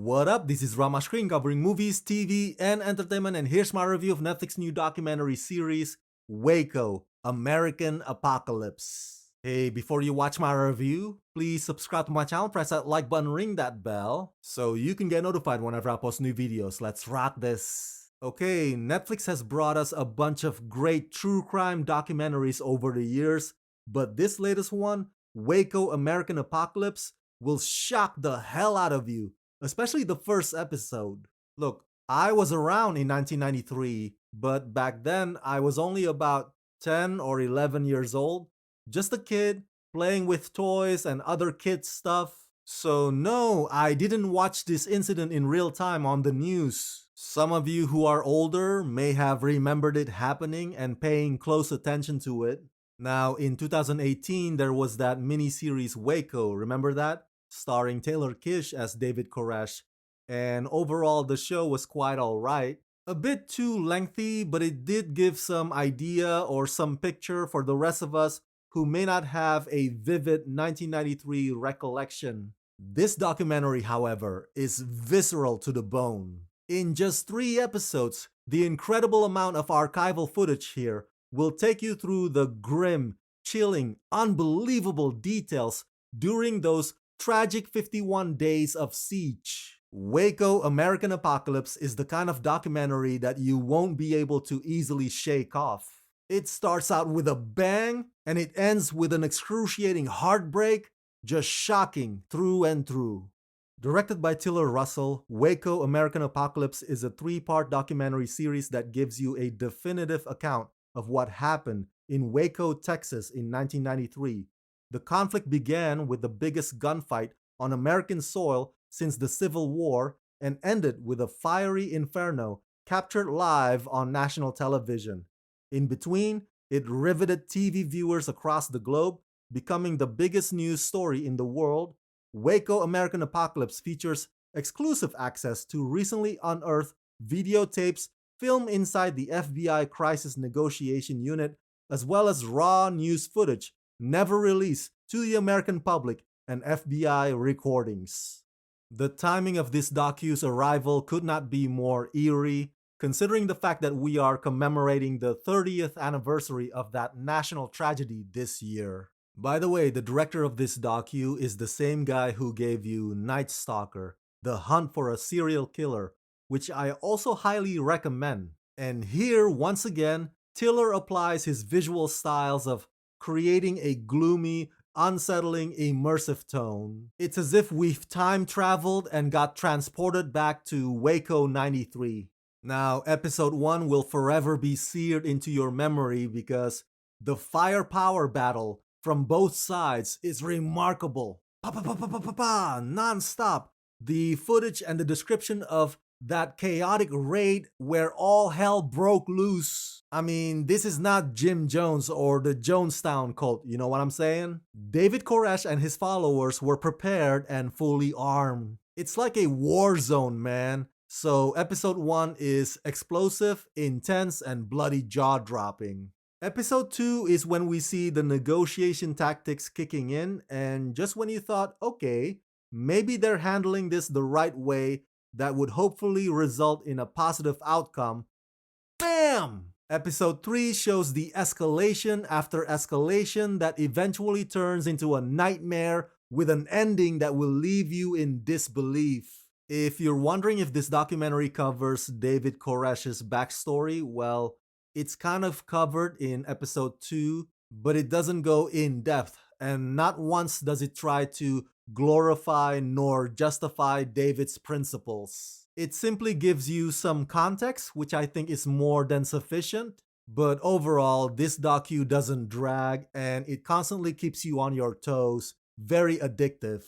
What up? This is Rama Screen covering movies, TV, and entertainment, and here's my review of Netflix's new documentary series, Waco, American Apocalypse. Hey, before you watch my review, please subscribe to my channel, press that like button, ring that bell, so you can get notified whenever I post new videos. Let's rock this. Okay, Netflix has brought us a bunch of great true crime documentaries over the years, but this latest one, Waco, American Apocalypse, will shock the hell out of you, especially the first episode. Look, I was around in 1993, but back then I was only about 10 or 11 years old, just a kid playing with toys and other kids' stuff. So, no, I didn't watch this incident in real time on the news. Some of you who are older may have remembered it happening and paying close attention to it. Now, in 2018, there was that miniseries Waco, remember that? Starring Taylor Kish as David Koresh, and overall the show was quite alright. A bit too lengthy, but it did give some idea or some picture for the rest of us who may not have a vivid 1993 recollection. This documentary, however, is visceral to the bone. In just 3 episodes, the incredible amount of archival footage here will take you through the grim, chilling, unbelievable details during those tragic 51 days of siege. Waco American Apocalypse is the kind of documentary that you won't be able to easily shake off. It starts out with a bang and it ends with an excruciating heartbreak, just shocking through and through. Directed by Tiller Russell, Waco American Apocalypse is a 3-part documentary series that gives you a definitive account of what happened in Waco, Texas in 1993. The conflict began with the biggest gunfight on American soil since the Civil War and ended with a fiery inferno captured live on national television. In between, it riveted TV viewers across the globe, becoming the biggest news story in the world. Waco American Apocalypse features exclusive access to recently unearthed videotapes filmed inside the FBI Crisis Negotiation Unit, as well as raw news footage never released to the American public and FBI recordings. The timing of this docu's arrival could not be more eerie, considering the fact that we are commemorating the 30th anniversary of that national tragedy this year. By the way, the director of this docu is the same guy who gave you Night Stalker, The Hunt for a Serial Killer, which I also highly recommend. And here, once again, Tiller applies his visual styles of creating a gloomy, unsettling, immersive tone. It's as if we've time traveled and got transported back to Waco 93. Now, episode 1 will forever be seared into your memory because the firepower battle from both sides is remarkable. Pa-pa-pa-pa-pa-pa-pa, non-stop. The footage and the description of that chaotic raid where all hell broke loose. I mean, this is not Jim Jones or the Jonestown cult, you know what I'm saying? David Koresh and his followers were prepared and fully armed. It's like a war zone, man. So episode 1 is explosive, intense, and bloody jaw-dropping. Episode 2 is when we see the negotiation tactics kicking in, and just when you thought, okay, maybe they're handling this the right way, that would hopefully result in a positive outcome. BAM! Episode 3 shows the escalation after escalation that eventually turns into a nightmare with an ending that will leave you in disbelief. If you're wondering if this documentary covers David Koresh's backstory, well, it's kind of covered in episode 2, but it doesn't go in depth, and not once does it try to glorify nor justify David's principles. It simply gives you some context, which I think is more than sufficient, but overall, this docu doesn't drag and it constantly keeps you on your toes, very addictive.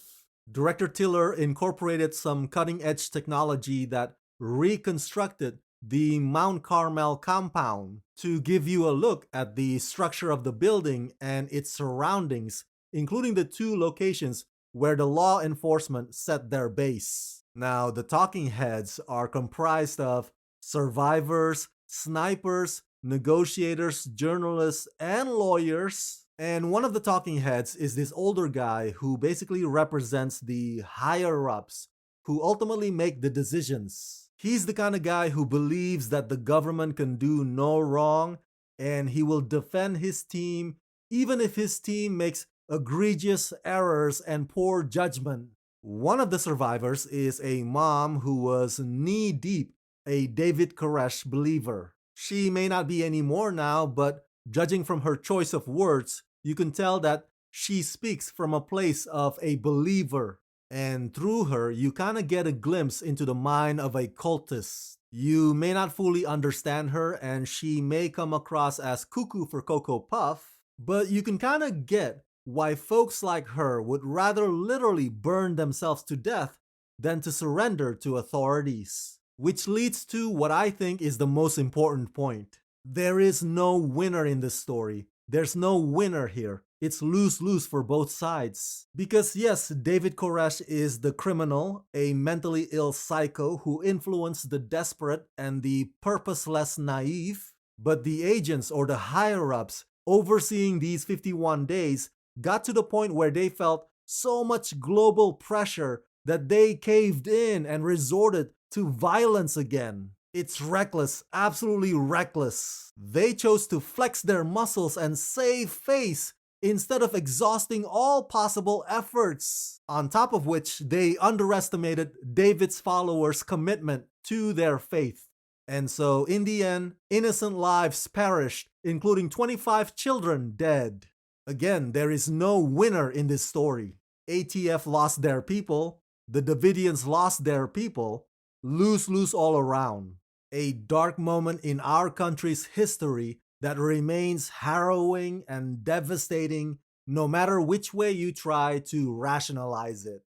Director Tiller incorporated some cutting-edge technology that reconstructed the Mount Carmel compound to give you a look at the structure of the building and its surroundings, including the 2 locations where the law enforcement set their base. Now, the talking heads are comprised of survivors, snipers, negotiators, journalists, and lawyers. And one of the talking heads is this older guy who basically represents the higher-ups who ultimately make the decisions. He's the kind of guy who believes that the government can do no wrong, and he will defend his team even if his team makes egregious errors and poor judgment. One of the survivors is a mom who was knee deep a David Koresh believer. She may not be anymore now, but judging from her choice of words, you can tell that she speaks from a place of a believer. And through her, you kind of get a glimpse into the mind of a cultist. You may not fully understand her, and she may come across as cuckoo for Cocoa Puff, but you can kind of get why folks like her would rather literally burn themselves to death than to surrender to authorities. Which leads to what I think is the most important point. There is no winner in this story. There's no winner here. It's lose-lose for both sides. Because yes, David Koresh is the criminal, a mentally ill psycho who influenced the desperate and the purposeless naive. But the agents or the higher-ups overseeing these 51 days got to the point where they felt so much global pressure that they caved in and resorted to violence again. It's reckless, absolutely reckless. They chose to flex their muscles and save face instead of exhausting all possible efforts. On top of which, they underestimated David's followers' commitment to their faith. And so, in the end, innocent lives perished, including 25 children dead. Again, there is no winner in this story. ATF lost their people, the Davidians lost their people, lose-lose all around. A dark moment in our country's history that remains harrowing and devastating no matter which way you try to rationalize it.